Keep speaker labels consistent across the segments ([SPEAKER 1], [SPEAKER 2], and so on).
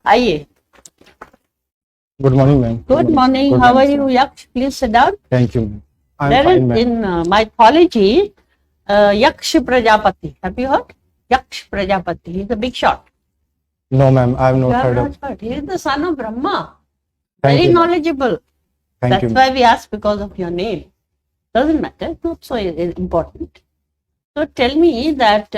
[SPEAKER 1] आइए.
[SPEAKER 2] Good morning, ma'am.
[SPEAKER 1] Good morning. How are you, Yaksh? Please sit down.
[SPEAKER 2] Thank you, ma'am. I'm
[SPEAKER 1] There
[SPEAKER 2] fine,
[SPEAKER 1] is
[SPEAKER 2] ma'am.
[SPEAKER 1] in mythology, Yaksh Prajapati. Have you heard? Yaksh Prajapati. He's a big shot.
[SPEAKER 2] No, ma'am. I have
[SPEAKER 1] You
[SPEAKER 2] not
[SPEAKER 1] have
[SPEAKER 2] heard
[SPEAKER 1] not
[SPEAKER 2] of.
[SPEAKER 1] heard. He is the son of Brahma.
[SPEAKER 2] Thank
[SPEAKER 1] Very
[SPEAKER 2] you.
[SPEAKER 1] knowledgeable.
[SPEAKER 2] Thank
[SPEAKER 1] That's
[SPEAKER 2] you.
[SPEAKER 1] why we ask because of your name. Doesn't matter. It's not so important. So tell me that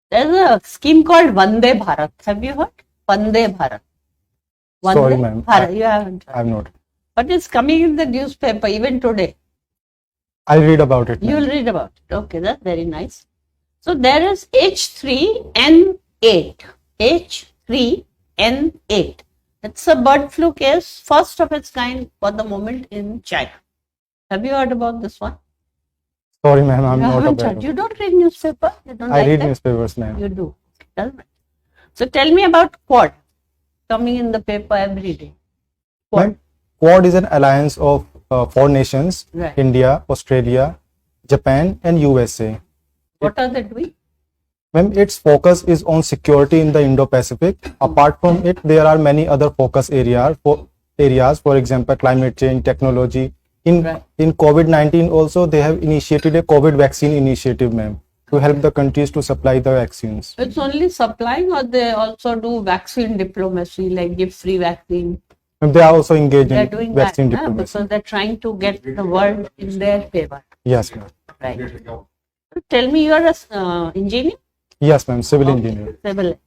[SPEAKER 1] there's a scheme called Vande Bharat. Have you heard? Vande Bharat.
[SPEAKER 2] Sorry, ma'am.
[SPEAKER 1] Bharat. You haven't heard.
[SPEAKER 2] I have not.
[SPEAKER 1] But it's coming in the newspaper even today.
[SPEAKER 2] I'll read about it.
[SPEAKER 1] You'll
[SPEAKER 2] Ma'am.
[SPEAKER 1] read about it. Okay, that's very nice. So there is H3N8. H3N8. It's a bird flu case, first of its kind for the moment in China. Have you heard about this one?
[SPEAKER 2] Sorry, ma'am. I'm
[SPEAKER 1] You
[SPEAKER 2] not
[SPEAKER 1] haven't
[SPEAKER 2] aware.
[SPEAKER 1] heard.
[SPEAKER 2] Of.
[SPEAKER 1] You don't read newspaper? You don't
[SPEAKER 2] I
[SPEAKER 1] like
[SPEAKER 2] read
[SPEAKER 1] that?
[SPEAKER 2] newspapers, ma'am.
[SPEAKER 1] You do. Doesn't matter. So tell me about Quad. Coming in the paper every day. Quad.
[SPEAKER 2] Ma'am, Quad is an alliance of 4 nations:
[SPEAKER 1] Right.
[SPEAKER 2] India, Australia, Japan, and USA.
[SPEAKER 1] What are they doing?
[SPEAKER 2] Ma'am, its focus is on security in the Indo-Pacific. Apart from it, there are many other focus areas. For example, climate change, technology.
[SPEAKER 1] Right.
[SPEAKER 2] In COVID-19 also, they have initiated a COVID vaccine initiative, ma'am, to help the countries to supply the vaccines.
[SPEAKER 1] It's only supplying, or they also do vaccine diplomacy, like give free vaccine.
[SPEAKER 2] And they are also engaged
[SPEAKER 1] They're
[SPEAKER 2] in
[SPEAKER 1] doing
[SPEAKER 2] vaccine
[SPEAKER 1] that,
[SPEAKER 2] diplomacy.
[SPEAKER 1] because they're trying to get the world in their favor.
[SPEAKER 2] Yes, ma'am.
[SPEAKER 1] Right. So tell me, you are a engineer?
[SPEAKER 2] Yes, ma'am. Civil engineer.
[SPEAKER 1] Civil.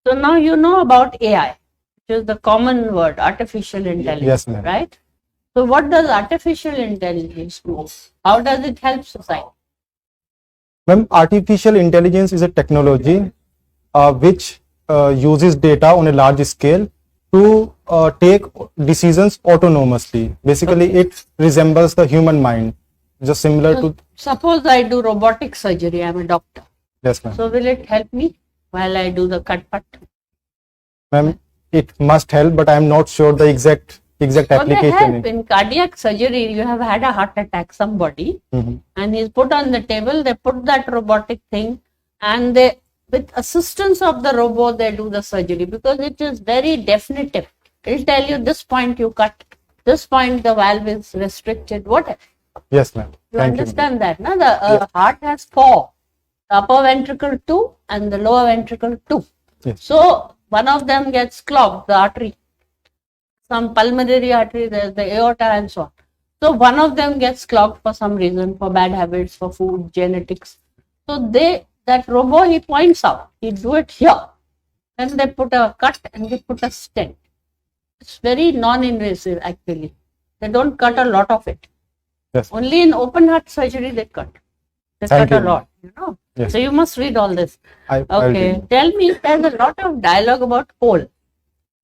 [SPEAKER 1] So now you know about AI, which is the common word, artificial intelligence.
[SPEAKER 2] Yes, ma'am.
[SPEAKER 1] Right? So what does artificial intelligence do? How does it help society?
[SPEAKER 2] Ma'am, artificial intelligence is a technology which uses data on a large scale to take decisions autonomously. Basically, it resembles the human mind, just similar to.
[SPEAKER 1] Suppose I do robotic surgery, I'm a doctor.
[SPEAKER 2] Yes, ma'am.
[SPEAKER 1] So will it help me while I do the cut?
[SPEAKER 2] Ma'am, it must help, but I am not sure the exact
[SPEAKER 1] So they
[SPEAKER 2] application.
[SPEAKER 1] help. In cardiac surgery, you have had a heart attack, somebody, and he's put on the table, they put that robotic thing, and they, with assistance of the robot, they do the surgery, because it is very definitive. It'll tell you this point you cut, this point the valve is restricted, whatever.
[SPEAKER 2] Yes, ma'am.
[SPEAKER 1] You
[SPEAKER 2] Thank
[SPEAKER 1] understand that? No? The heart has 4, the upper ventricle 2 and the lower ventricle 2.
[SPEAKER 2] Yes.
[SPEAKER 1] So one of them gets clogged, the artery. Some pulmonary artery, there's the aorta and so on. So one of them gets clogged for some reason, for bad habits, for food, genetics. So that robot, he points out, he do it here. Then they put a cut and they put a stent. It's very non-invasive actually. They don't cut a lot of it.
[SPEAKER 2] Yes.
[SPEAKER 1] Only in open heart surgery they cut. They
[SPEAKER 2] Thank
[SPEAKER 1] cut a
[SPEAKER 2] you.
[SPEAKER 1] lot, you know.
[SPEAKER 2] Yes.
[SPEAKER 1] So you must read all this.
[SPEAKER 2] I'll
[SPEAKER 1] Okay.
[SPEAKER 2] read.
[SPEAKER 1] Tell me, there's a lot of dialogue about coal.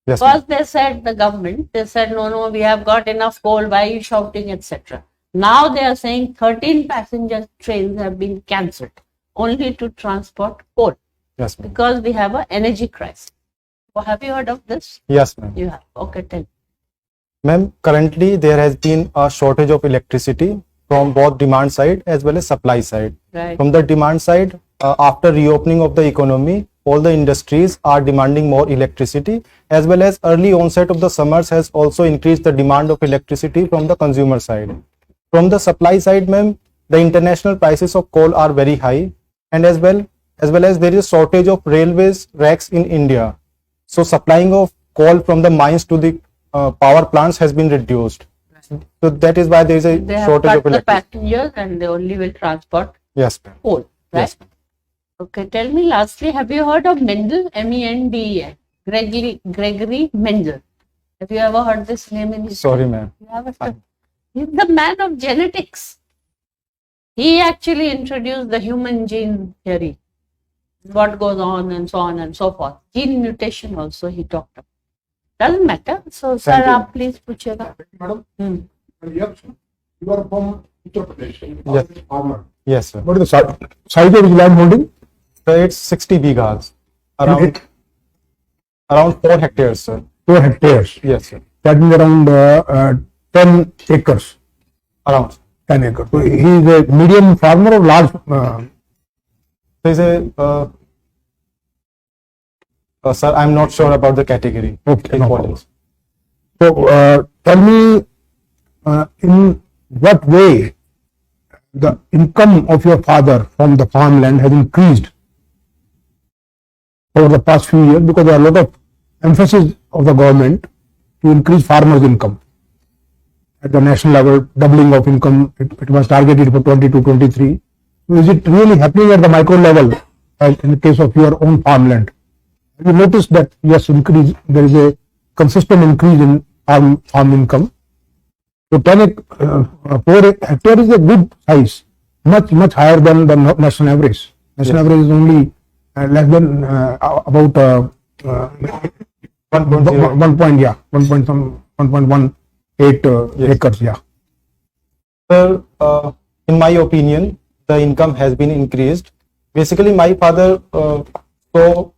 [SPEAKER 2] Yes, ma'am.
[SPEAKER 1] First they said, the government, they said, no, we have got enough coal, why are you shouting, etc. Now they are saying 13 passenger trains have been cancelled only to transport coal,
[SPEAKER 2] Yes, ma'am.
[SPEAKER 1] because we have an energy crisis. Well, have you heard of this?
[SPEAKER 2] Yes, ma'am.
[SPEAKER 1] You have. Okay, tell me.
[SPEAKER 2] Ma'am, currently there has been a shortage of electricity from both demand side as well as supply side.
[SPEAKER 1] Right.
[SPEAKER 2] From the demand side, after reopening of the economy, all the industries are demanding more electricity, as well as early onset of the summers has also increased the demand of electricity from the consumer side. From the supply side, ma'am, the international prices of coal are very high, and as well as there is a shortage of railways racks in India. So supplying of coal from the mines to the power plants has been reduced. So that is why there is a
[SPEAKER 1] They have
[SPEAKER 2] shortage
[SPEAKER 1] cut
[SPEAKER 2] of
[SPEAKER 1] the
[SPEAKER 2] electricity.
[SPEAKER 1] passengers and they only will transport
[SPEAKER 2] Yes, ma'am.
[SPEAKER 1] coal, right?
[SPEAKER 2] Yes.
[SPEAKER 1] Okay, tell me lastly, have you heard of Mendel, Mendel, Gregory Mendel? Have you ever heard this name in history?
[SPEAKER 2] Sorry, ma'am.
[SPEAKER 1] You haven't heard? He's the man of genetics. He actually introduced the human gene theory, what goes on and so on and so forth. Gene mutation also he talked about. Doesn't matter. So, sir,
[SPEAKER 2] Thank you.
[SPEAKER 1] आप please पूछिएगा.
[SPEAKER 3] Madam, you are from Uttar Pradesh.
[SPEAKER 2] Yes.
[SPEAKER 3] Farmer.
[SPEAKER 2] Yes, sir.
[SPEAKER 3] What is the size of his land holding?
[SPEAKER 2] So it's 60 bighas, around 4 hectares, sir.
[SPEAKER 3] 4 hectares.
[SPEAKER 2] Yes, sir.
[SPEAKER 3] That means around 10 acres.
[SPEAKER 2] Around.
[SPEAKER 3] 10 acres. So he is a medium farmer or large?
[SPEAKER 2] So is a sir, I'm not sure about the category.
[SPEAKER 3] Okay, no problem.
[SPEAKER 2] Importance.
[SPEAKER 3] So, tell me, in what way the income of your father from the farmland has increased over the past few years, because there are a lot of emphasis of the government to increase farmers' income. At the national level, doubling of income, it was targeted for 22-23. So is it really happening at the micro level, as in the case of your own farmland? Have you noticed that, yes, there is a consistent increase in farm income? So 4 hectare is a good size, much higher than the national average. National
[SPEAKER 2] Yes.
[SPEAKER 3] average is only less than about 1.18
[SPEAKER 2] Yes.
[SPEAKER 3] acres. Yeah.
[SPEAKER 2] Sir, in my opinion, the income has been increased. Basically, my father saw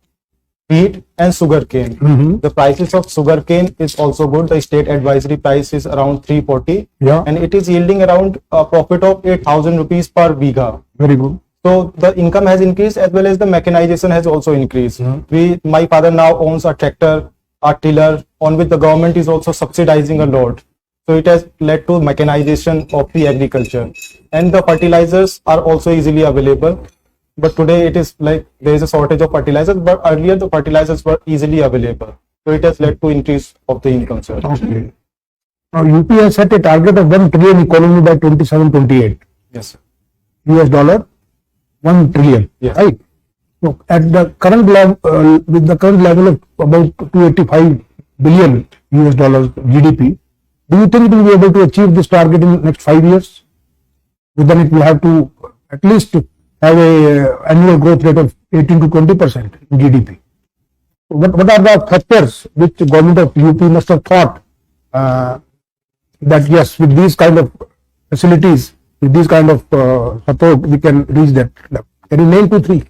[SPEAKER 2] wheat and sugarcane.
[SPEAKER 3] Mhm.
[SPEAKER 2] The prices of sugarcane is also good. The state advisory price is around 340,
[SPEAKER 3] Yeah.
[SPEAKER 2] and it is yielding around a profit of 8,000 rupees per biga.
[SPEAKER 3] Very good.
[SPEAKER 2] So the income has increased as well as the mechanization has also increased. My father now owns a tractor, a tiller, on which the government is also subsidizing a lot. So it has led to mechanization of the agriculture, and the fertilizers are also easily available. But today it is like there is a shortage of fertilizers, but earlier the fertilizers were easily available. So it has led to increase of the income, sir.
[SPEAKER 3] Okay. Now UP has set a target of 1 trillion economy by 27-28
[SPEAKER 2] Yes, sir.
[SPEAKER 3] US dollar, 1 trillion.
[SPEAKER 2] Yes.
[SPEAKER 3] Right. So at the current level, with the current level of about 285 billion US dollars GDP, do you think it will be able to achieve this target in the next 5 years? Then it will have to at least have a annual growth rate of 18-20% in GDP. What are the factors which the government of UP must have thought that yes, with these kind of facilities, with these kind of support, we can reach that level? Can you name 2-3?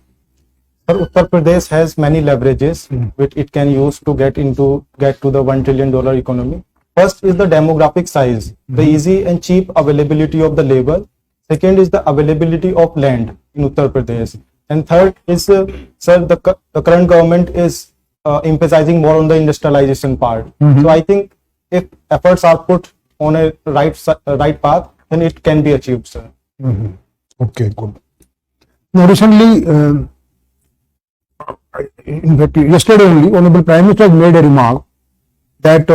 [SPEAKER 2] Sir, Uttar Pradesh has many leverages which it can use to get to the $1 trillion economy. First is the demographic size, the easy and cheap availability of the labor. Second is the availability of land in Uttar Pradesh. And third is, sir, the current government is emphasizing more on the industrialization part. So I think if efforts are put on a right path, then it can be achieved, sir.
[SPEAKER 3] Okay, good. Now, recently, in fact, yesterday only, Honorable Prime Minister made a remark that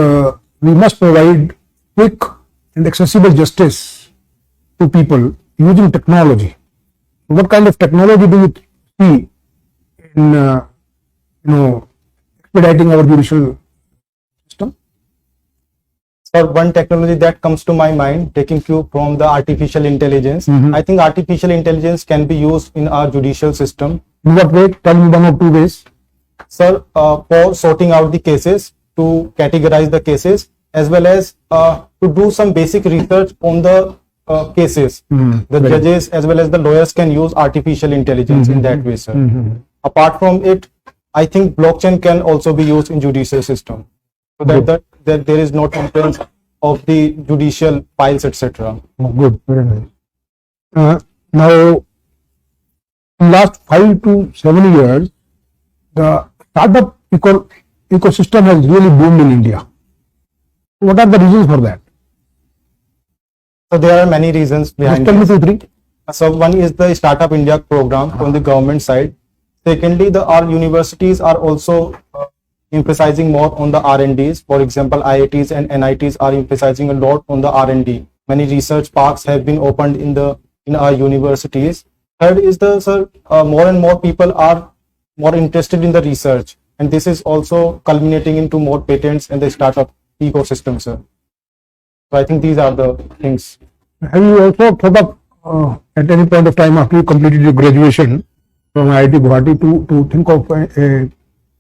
[SPEAKER 3] we must provide quick and accessible justice to people using technology. What kind of technology do you see in, expediting our judicial system?
[SPEAKER 2] Sir, one technology that comes to my mind, taking cue from the artificial intelligence, I think artificial intelligence can be used in our judicial system.
[SPEAKER 3] In what way? Tell me 1 or 2 ways.
[SPEAKER 2] Sir, for sorting out the cases, to categorize the cases, as well as to do some basic research on the cases. The judges as well as the lawyers can use artificial intelligence in that way, sir. Apart from it, I think blockchain can also be used in judicial system, so that there is no complaints of the judicial files, etc.
[SPEAKER 3] Oh, good, very nice. Now, in last 5 to 7 years, the startup ecosystem has really boomed in India. What are the reasons for that?
[SPEAKER 2] So there are many reasons
[SPEAKER 3] Just
[SPEAKER 2] behind
[SPEAKER 3] tell me
[SPEAKER 2] this.
[SPEAKER 3] 2, 3.
[SPEAKER 2] So one is the Startup India program from the government side. Secondly, our universities are also emphasizing more on the R&Ds. For example, IITs and NITs are emphasizing a lot on the R&D. Many research parks have been opened in our universities. Third is more and more people are more interested in the research, and this is also culminating into more patents and the startup ecosystem, sir. So I think these are the things.
[SPEAKER 3] Have you also thought of at any point of time after you completed your graduation from IIT Guwahati to think of a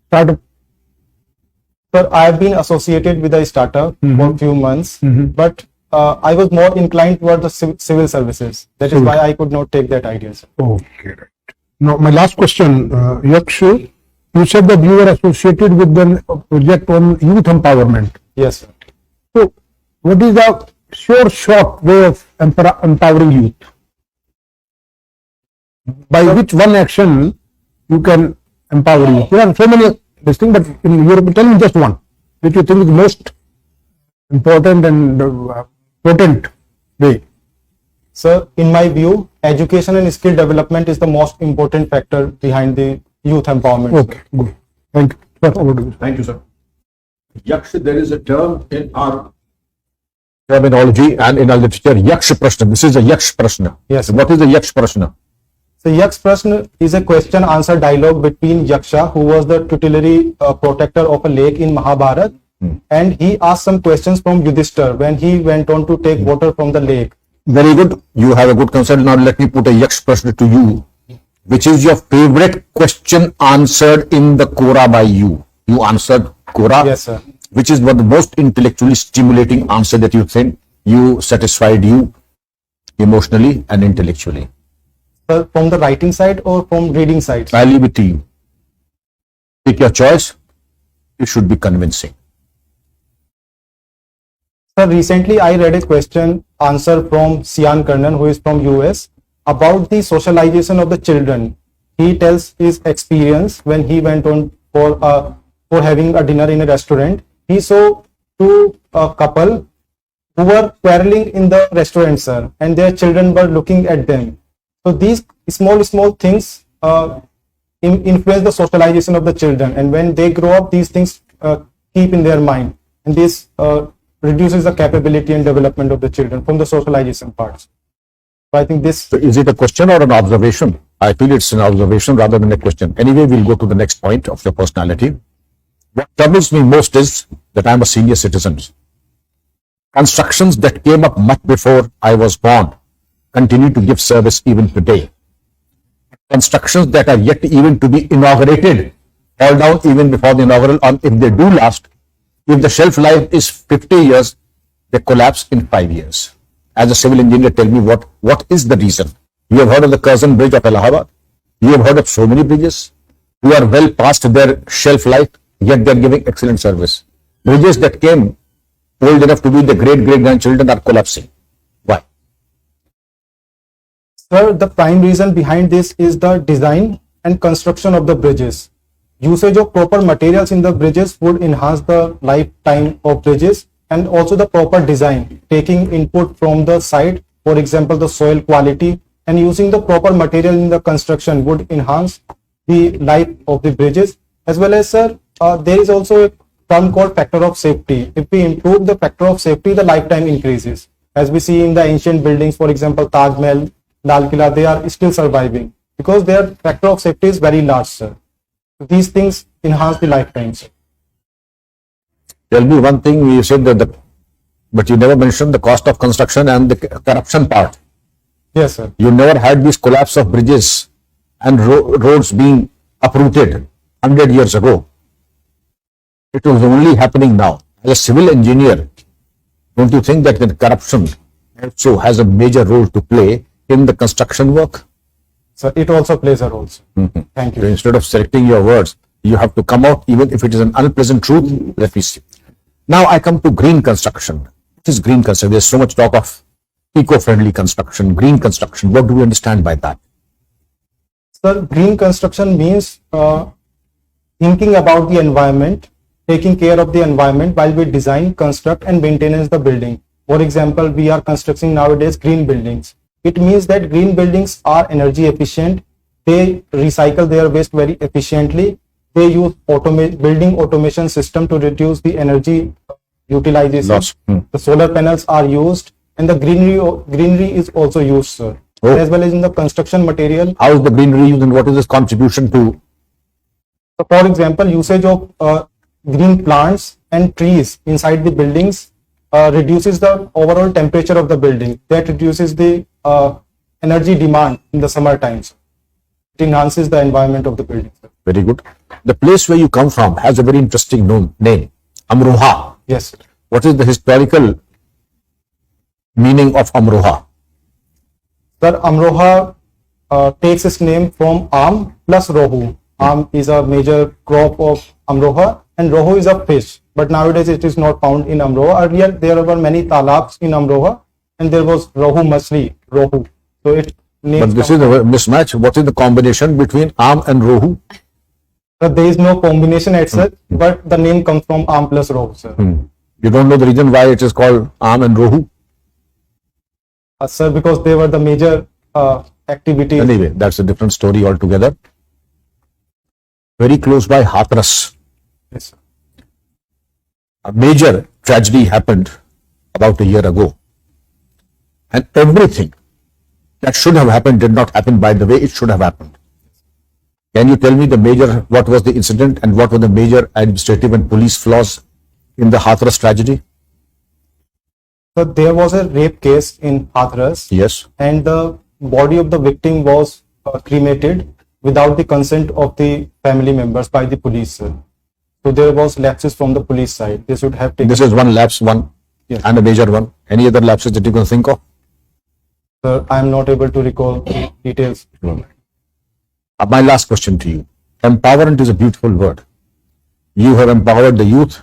[SPEAKER 3] startup?
[SPEAKER 2] Sir, I have been associated with a startup for a few months, but I was more inclined toward the civil services. That is why I could not take that idea, sir.
[SPEAKER 3] Okay, right. Now, my last question, Yaksh, you said that you were associated with the project on youth empowerment.
[SPEAKER 2] Yes, sir.
[SPEAKER 3] So, what is the short way of empowering youth? by which one action you can empower you. There are so many this thing, but in Europe, tell me just one which you think is most important and potent way.
[SPEAKER 2] Sir, in my view, education and skill development is the most important factor behind the youth empowerment.
[SPEAKER 3] Okay, good. Thank you. Sir, over to you.
[SPEAKER 4] Thank you, sir. Yaksh, there is a term in our terminology and in our literature, Yaksh Prashna. This is a Yaksh Prashna.
[SPEAKER 2] Yes.
[SPEAKER 4] What is a Yaksh Prashna?
[SPEAKER 2] So Yaksh Prashna is a question answer dialogue between Yaksha, who was the tutelary protector of a lake in Mahabharata, and he asked some questions from Yudhishthir when he went on to take water from the lake.
[SPEAKER 4] Very good. You have a good concept. Now let me put a Yaksh Prashna to you. Which is your favorite question answered in the Quora by you? You answered Quora.
[SPEAKER 2] Yes, sir.
[SPEAKER 4] Which is what the most intellectually stimulating answer that you think you satisfied you emotionally and intellectually?
[SPEAKER 2] Sir, from the writing side or from reading side?
[SPEAKER 4] I leave it to you. Pick your choice. It should be convincing.
[SPEAKER 2] Sir, recently I read a question answer from Sian Karnan, who is from US, about the socialization of the children. He tells his experience when he went on for having a dinner in a restaurant. He saw two couple who were quarreling in the restaurant, sir, and their children were looking at them. So these small things influence the socialization of the children, and when they grow up, these things keep in their mind, and this reduces the capability and development of the children from the socialization parts. So I think this.
[SPEAKER 4] So is it a question or an observation? I feel it's an observation rather than a question. Anyway, we'll go to the next point of your personality. What troubles me most is that I'm a senior citizen. Constructions that came up much before I was born continue to give service even today. Constructions that are yet even to be inaugurated fall down even before the inaugural, or if they do last, if the shelf life is 50 years, they collapse in 5 years. As a civil engineer, tell me what is the reason? You have heard of the Curzon Bridge of Allahabad. You have heard of so many bridges who are well past their shelf life, yet they are giving excellent service. Bridges that came old enough to be the great-great-grandchildren are collapsing. Why?
[SPEAKER 2] Sir, the prime reason behind this is the design and construction of the bridges. Usage of proper materials in the bridges would enhance the lifetime of bridges, and also the proper design, taking input from the site, for example, the soil quality, and using the proper material in the construction would enhance the life of the bridges. As well as, sir, there is also a term called factor of safety. If we improve the factor of safety, the lifetime increases. As we see in the ancient buildings, for example, Taj Mahal, Lal Killa, they are still surviving because their factor of safety is very large, sir. These things enhance the lifetime, sir.
[SPEAKER 4] Tell me one thing, you said that but you never mentioned the cost of construction and the corruption part.
[SPEAKER 2] Yes, sir.
[SPEAKER 4] You never had this collapse of bridges and roads being uprooted 100 years ago. It was only happening now. As a civil engineer, don't you think that the corruption also has a major role to play in the construction work?
[SPEAKER 2] So it also plays a role, sir. Thank
[SPEAKER 4] So
[SPEAKER 2] you.
[SPEAKER 4] instead of selecting your words, you have to come out, even if it is an unpleasant truth. Let me see. Now I come to green construction. What is green construction? There's so much talk of eco-friendly construction, green construction. What do we understand by that?
[SPEAKER 2] Sir, green construction means thinking about the environment, taking care of the environment while we design, construct and maintain the building. For example, we are constructing nowadays green buildings. It means that green buildings are energy efficient. They recycle their waste very efficiently. They use building automation system to reduce the energy utilization.
[SPEAKER 4] Loss.
[SPEAKER 2] The solar panels are used, and the greenery is also used, sir.
[SPEAKER 4] Oh.
[SPEAKER 2] As well as in the construction material.
[SPEAKER 4] How is the greenery used and what is its contribution to?
[SPEAKER 2] So for example, usage of green plants and trees inside the buildings reduces the overall temperature of the building. That reduces the energy demand in the summer times. It enhances the environment of the building, sir.
[SPEAKER 4] Very good. The place where you come from has a very interesting name, Amroha.
[SPEAKER 2] Yes, sir.
[SPEAKER 4] What is the historical meaning of Amroha?
[SPEAKER 2] Sir, Amroha takes its name from Am plus Rohu. Am is a major crop of Amroha and Rohu is a fish. But nowadays it is not found in Amroha. Earlier there were many talabs in Amroha and there was Rohu Machli, Rohu. So it names
[SPEAKER 4] But this
[SPEAKER 2] come
[SPEAKER 4] is a mismatch. What is the combination between arm and rohu?
[SPEAKER 2] Sir, there is no combination as such, but the name comes from arm plus row, sir.
[SPEAKER 4] You don't know the reason why it is called arm and rohu?
[SPEAKER 2] Sir, because they were the major activities.
[SPEAKER 4] Anyway, that's a different story altogether. Very close by Hathras,
[SPEAKER 2] Yes, sir.
[SPEAKER 4] a major tragedy happened about a year ago. And everything that should have happened did not happen by the way it should have happened. Can you tell me what was the incident and what were the major administrative and police flaws in the Hathras tragedy?
[SPEAKER 2] So there was a rape case in Hathras,
[SPEAKER 4] Yes.
[SPEAKER 2] and the body of the victim was cremated without the consent of the family members by the police, sir. So there was lapses from the police side. They should have taken.
[SPEAKER 4] This is one lapse,
[SPEAKER 2] Yes.
[SPEAKER 4] and a major one. Any other lapses that you can think of?
[SPEAKER 2] Sir, I am not able to recall the details.
[SPEAKER 4] My last question to you. Empowerment is a beautiful word. You have empowered the youth.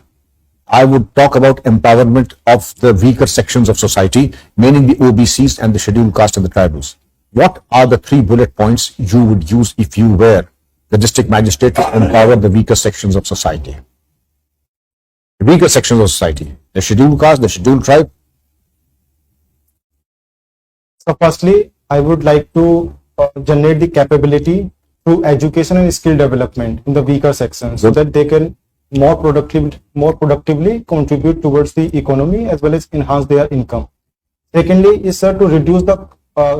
[SPEAKER 4] I would talk about empowerment of the weaker sections of society, meaning the OBCs and the scheduled caste and the tribals. What are the 3 bullet points you would use if you were the district magistrate to empower the weaker sections of society? The weaker sections of society, the scheduled caste, the scheduled tribe.
[SPEAKER 2] So firstly, I would like to generate the capability through education and skill development in the weaker sections so that they can more productively contribute towards the economy as well as enhance their income. Secondly is, sir, to reduce the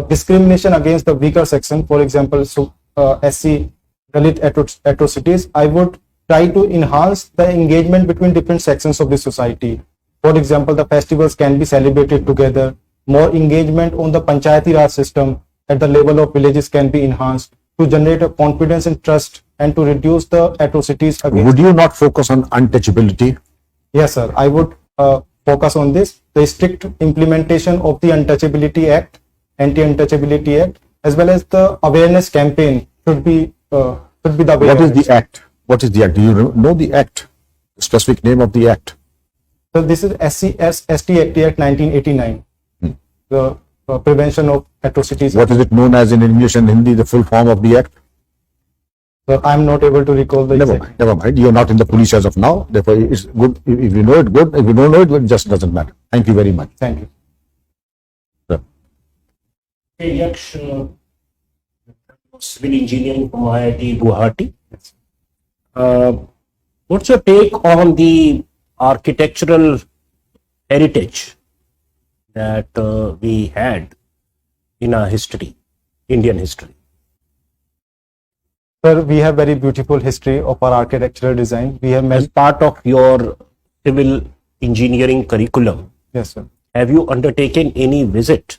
[SPEAKER 2] discrimination against the weaker section. For example, SC Dalit atrocities. I would try to enhance the engagement between different sections of the society. For example, the festivals can be celebrated together. More engagement on the Panchayati Raj system at the level of villages can be enhanced to generate a confidence and trust and to reduce the atrocities against.
[SPEAKER 4] Would you not focus on untouchability?
[SPEAKER 2] Yes, sir. I would focus on this. The strict implementation of the Untouchability Act, Anti-Untouchability Act, as well as the awareness campaign should be the way.
[SPEAKER 4] What is the act? What is the act? Do you know the act? The specific name of the act?
[SPEAKER 2] So this is ST Act 1989. The prevention of atrocities.
[SPEAKER 4] What is it known as in English and Hindi, the full form of the act?
[SPEAKER 2] So I'm not able to recall the exact.
[SPEAKER 4] Never mind. You're not in the police as of now. Therefore, it's good. If you know it, good. If you don't know it, it just doesn't matter. Thank you very much.
[SPEAKER 2] Thank you.
[SPEAKER 4] Sir.
[SPEAKER 5] Hey, Yaksh, civil engineering from IIT Guwahati. What's your take on the architectural heritage that we had in our history, Indian history?
[SPEAKER 2] Sir, we have very beautiful history of our architectural design. We have
[SPEAKER 5] As
[SPEAKER 2] many.
[SPEAKER 5] part of your civil engineering curriculum,
[SPEAKER 2] Yes, sir.
[SPEAKER 5] have you undertaken any visit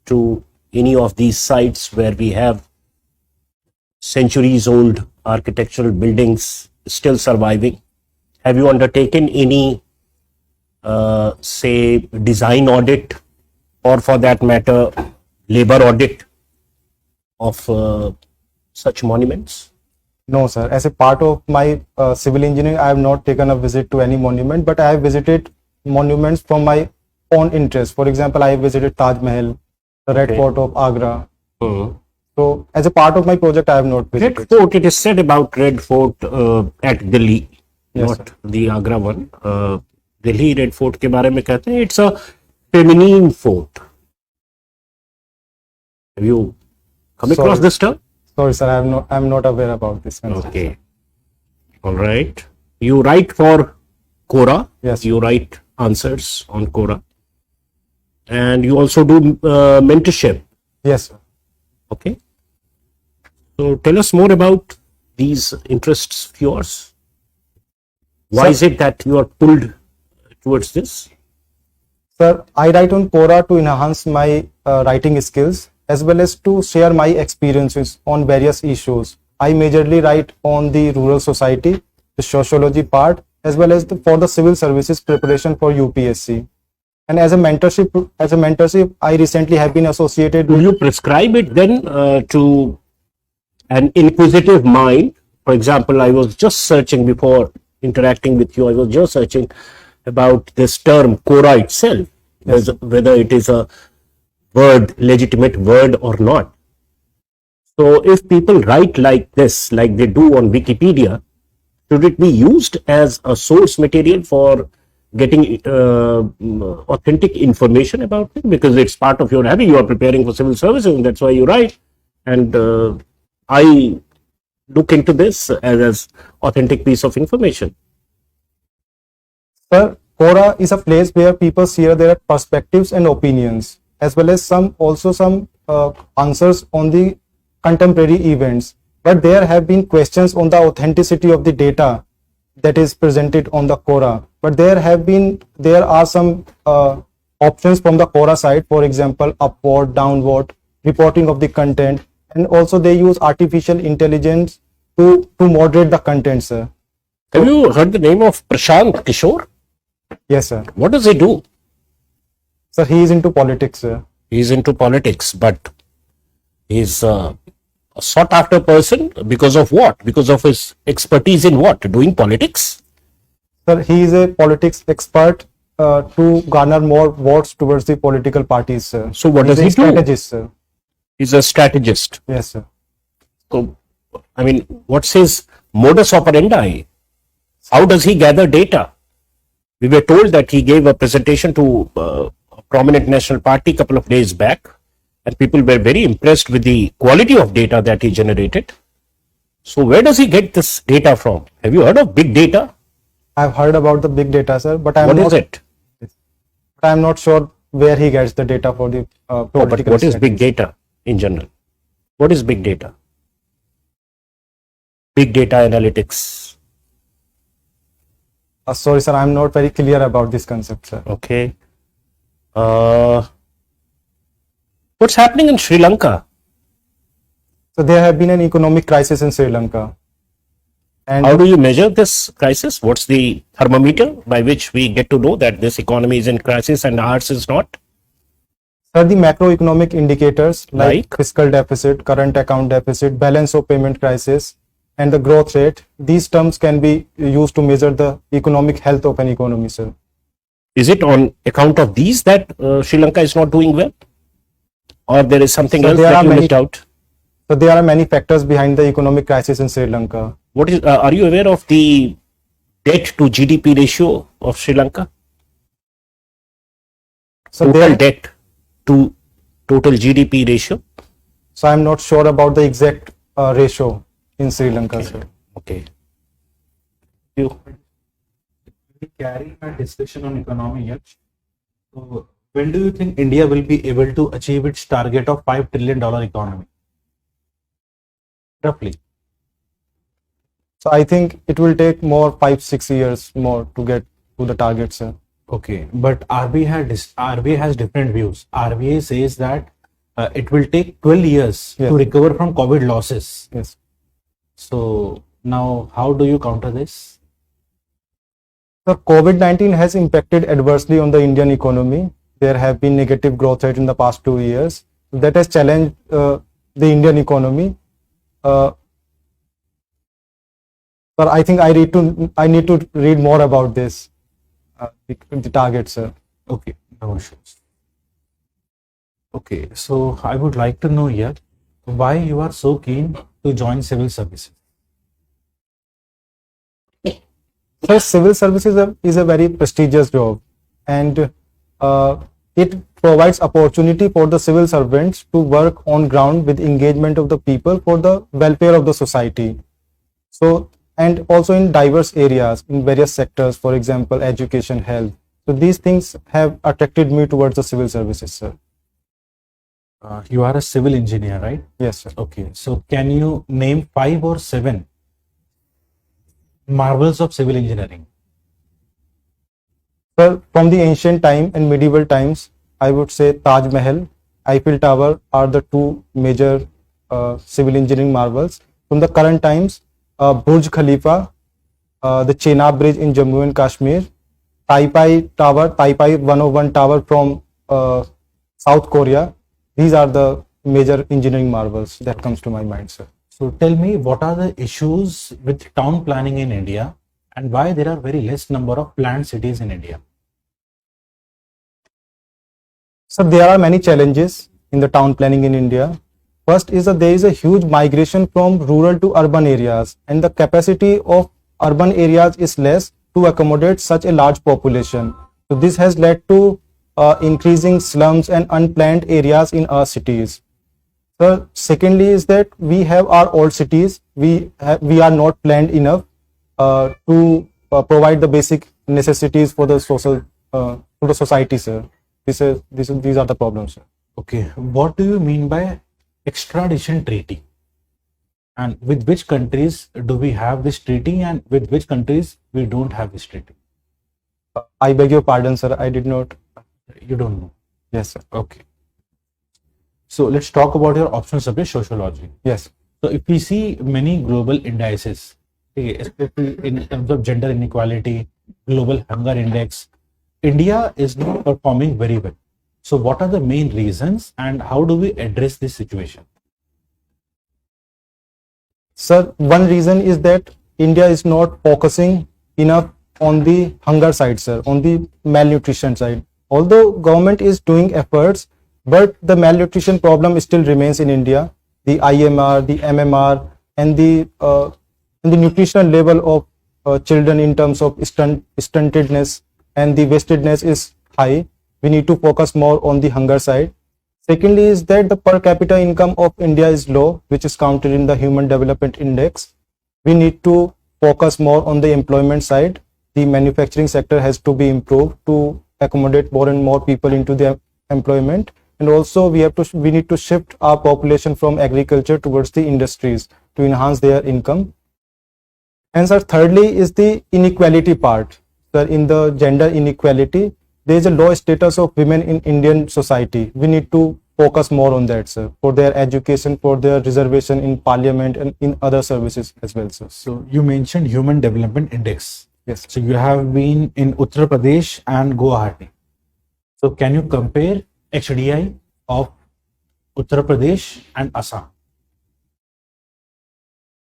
[SPEAKER 5] to any of these sites where we have centuries old architectural buildings still surviving? Have you undertaken any, say, design audit, or for that matter, labor audit of such monuments?
[SPEAKER 2] No, sir. As a part of my civil engineering, I have not taken a visit to any monument, but I have visited monuments from my own interest. For example, I have visited Taj Mahal, the Red
[SPEAKER 5] Okay.
[SPEAKER 2] Fort of Agra. So, as a part of my project, I have not visited.
[SPEAKER 5] Red Fort, it is said about Red Fort at Delhi,
[SPEAKER 2] Yes,
[SPEAKER 5] not the Agra one. Delhi Red Fort के बारे में कहते हैं, it's a feminine fort. Have you come across
[SPEAKER 2] Sorry.
[SPEAKER 5] this term?
[SPEAKER 2] Sorry, sir. I'm not aware about this.
[SPEAKER 5] Okay. All right. You write for Quora.
[SPEAKER 2] Yes.
[SPEAKER 5] You write answers on Quora. And you also do mentorship.
[SPEAKER 2] Yes, sir.
[SPEAKER 5] Okay. So tell us more about these interests of yours. Why
[SPEAKER 2] Sir-
[SPEAKER 5] is it that you are pulled towards this?
[SPEAKER 2] Sir, I write on Quora to enhance my writing skills as well as to share my experiences on various issues. I majorly write on the rural society, the sociology part, as well as for the civil services preparation for UPSC. And as a mentorship, I recently have been associated
[SPEAKER 5] Do
[SPEAKER 2] with.
[SPEAKER 5] you prescribe it then to an inquisitive mind? For example, I was just searching before interacting with you, I was just searching about this term Quora itself,
[SPEAKER 2] Yes.
[SPEAKER 5] whether it is a word, legitimate word or not. So if people write like this, like they do on Wikipedia, should it be used as a source material for getting authentic information about it? Because it's part of your having, you are preparing for civil services, and that's why you write. And I look into this as authentic piece of information.
[SPEAKER 2] Sir, Quora is a place where people share their perspectives and opinions, as well as some answers on the contemporary events. But there have been questions on the authenticity of the data that is presented on the Quora. But there are some options from the Quora side, for example, upward, downward, reporting of the content, and also they use artificial intelligence to moderate the content, sir.
[SPEAKER 5] Have you heard the name of Prashant Kishore?
[SPEAKER 2] Yes, sir.
[SPEAKER 5] What does he do?
[SPEAKER 2] Sir, he is into politics, sir.
[SPEAKER 5] He is into politics, but he's a sought after person because of what? Because of his expertise in what? Doing politics?
[SPEAKER 2] Sir, he is a politics expert to garner more votes towards the political parties, sir.
[SPEAKER 5] So what does he
[SPEAKER 2] He's a
[SPEAKER 5] do?
[SPEAKER 2] strategist, sir.
[SPEAKER 5] He's a strategist.
[SPEAKER 2] Yes, sir.
[SPEAKER 5] So, I mean, what's his modus operandi? How does he gather data? We were told that he gave a presentation to a prominent national party a couple of days back, and people were very impressed with the quality of data that he generated. So where does he get this data from? Have you heard of big data?
[SPEAKER 2] I've heard about the big data, sir, but
[SPEAKER 5] What is it?
[SPEAKER 2] I'm not sure where he gets the data for the
[SPEAKER 5] No, but
[SPEAKER 2] political
[SPEAKER 5] what is big
[SPEAKER 2] strategies.
[SPEAKER 5] data in general? What is big data? Big data analytics.
[SPEAKER 2] Sorry, sir, I'm not very clear about this concept, sir.
[SPEAKER 5] Okay. What's happening in Sri Lanka?
[SPEAKER 2] So there have been an economic crisis in Sri Lanka. And
[SPEAKER 5] How do you measure this crisis? What's the thermometer by which we get to know that this economy is in crisis and ours is not?
[SPEAKER 2] sir, the macroeconomic indicators like
[SPEAKER 5] Like?
[SPEAKER 2] fiscal deficit, current account deficit, balance of payment crisis, and the growth rate, these terms can be used to measure the economic health of an economy, sir.
[SPEAKER 5] Is it on account of these that Sri Lanka is not doing well? Or there is something
[SPEAKER 2] So
[SPEAKER 5] else
[SPEAKER 2] there
[SPEAKER 5] that
[SPEAKER 2] are
[SPEAKER 5] you
[SPEAKER 2] many-
[SPEAKER 5] left out?
[SPEAKER 2] So there are many factors behind the economic crisis in Sri Lanka.
[SPEAKER 5] What is? Are you aware of the debt to GDP ratio of Sri Lanka?
[SPEAKER 2] So
[SPEAKER 5] Total
[SPEAKER 2] there,
[SPEAKER 5] debt to total GDP ratio?
[SPEAKER 2] so I'm not sure about the exact ratio in Sri Lanka, sir.
[SPEAKER 5] Okay. You.
[SPEAKER 6] We carry a discussion on economy, Yaksh. So, when do you think India will be able to achieve its target of $5 trillion economy? Roughly.
[SPEAKER 2] So I think it will take more 5-6 years more to get to the target, sir.
[SPEAKER 6] Okay, but RBI has different views. RBI says that it will take 12 years
[SPEAKER 2] Yes.
[SPEAKER 6] to recover from COVID losses.
[SPEAKER 2] Yes.
[SPEAKER 6] So now, how do you counter this?
[SPEAKER 2] So COVID-19 has impacted adversely on the Indian economy. There have been negative growth rate in the past 2 years. That has challenged the Indian economy. But I think I need to read more about this, the target, sir.
[SPEAKER 6] Okay, no issues. Okay, so I would like to know here why you are so keen to join civil services.
[SPEAKER 2] So civil services is a very prestigious job, and it provides opportunity for the civil servants to work on ground with engagement of the people for the welfare of the society. So, and also in diverse areas, in various sectors, for example, education, health. So these things have attracted me towards the civil services, sir.
[SPEAKER 6] You are a civil engineer, right?
[SPEAKER 2] Yes, sir.
[SPEAKER 6] Okay, so can you name 5 or 7 marvels of civil engineering?
[SPEAKER 2] Sir, from the ancient time and medieval times, I would say Taj Mahal, Eiffel Tower are the two major civil engineering marvels. From the current times, Burj Khalifa, the Chenab Bridge in Jammu and Kashmir, Taipai Tower, Taipai 101 Tower from South Korea. These are the major engineering marvels that comes to my mind, sir.
[SPEAKER 6] So tell me, what are the issues with town planning in India and why there are very less number of planned cities in India?
[SPEAKER 2] So there are many challenges in the town planning in India. First is that there is a huge migration from rural to urban areas, and the capacity of urban areas is less to accommodate such a large population. So this has led to increasing slums and unplanned areas in our cities. So secondly is that we have our old cities. We are not planned enough to provide the basic necessities for the society, sir. These are the problems, sir.
[SPEAKER 6] Okay, what do you mean by extradition treaty? And with which countries do we have this treaty, and with which countries we don't have this treaty?
[SPEAKER 2] I beg your pardon, sir. I did not.
[SPEAKER 6] You don't know.
[SPEAKER 2] Yes, sir.
[SPEAKER 6] Okay. So let's talk about your optional subject, sociology.
[SPEAKER 2] Yes.
[SPEAKER 6] So if we see many global indices, okay, especially in terms of gender inequality, global hunger index, India is not performing very well. So what are the main reasons, and how do we address this situation?
[SPEAKER 2] Sir, one reason is that India is not focusing enough on the hunger side, sir, on the malnutrition side. Although government is doing efforts, but the malnutrition problem still remains in India. The IMR, the MMR, and the nutritional level of children in terms of stuntedness and the wastedness is high. We need to focus more on the hunger side. Secondly is that the per capita income of India is low, which is counted in the Human Development Index. We need to focus more on the employment side. The manufacturing sector has to be improved to accommodate more and more people into the employment. And also we need to shift our population from agriculture towards the industries to enhance their income. And sir, thirdly is the inequality part. Sir, in the gender inequality, there is a low status of women in Indian society. We need to focus more on that, sir, for their education, for their reservation in parliament and in other services as well, sir.
[SPEAKER 6] So you mentioned Human Development Index.
[SPEAKER 2] Yes.
[SPEAKER 6] So you have been in Uttar Pradesh and Guwahati. So can you compare HDI of Uttar Pradesh and Assam?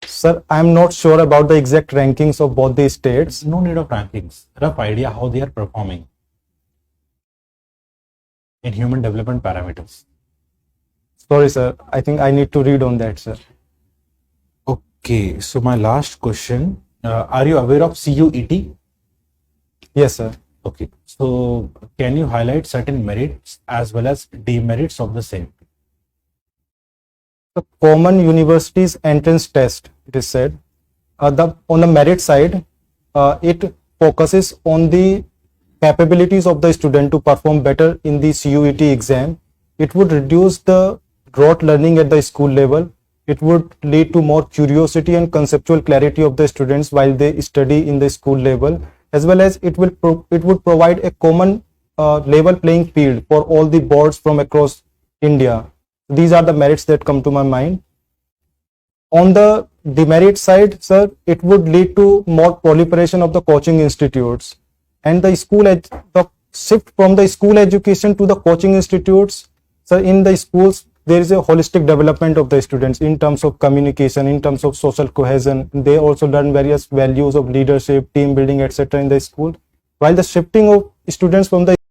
[SPEAKER 2] Sir, I am not sure about the exact rankings of both the states.
[SPEAKER 6] No need of rankings. Rough idea how they are performing in human development parameters.
[SPEAKER 2] Sorry, sir. I think I need to read on that, sir.
[SPEAKER 6] Okay. So my last question, are you aware of CUET?
[SPEAKER 2] Yes, sir.
[SPEAKER 6] Okay. So can you highlight certain merits as well as demerits of the same?
[SPEAKER 2] The common universities entrance test, it is said, on the merit side, it focuses on the capabilities of the student to perform better in the CUET exam. It would reduce the rote learning at the school level. It would lead to more curiosity and conceptual clarity of the students while they study in the school level, as well as it would provide a common level playing field for all the boards from across India. These are the merits that come to my mind. On the demerit side, sir, it would lead to more proliferation of the coaching institutes, and the shift from the school education to the coaching institutes. So in the schools, there is a holistic development of the students in terms of communication, in terms of social cohesion. They also learn various values of leadership, team building, etc. in the school. While the shifting of students from the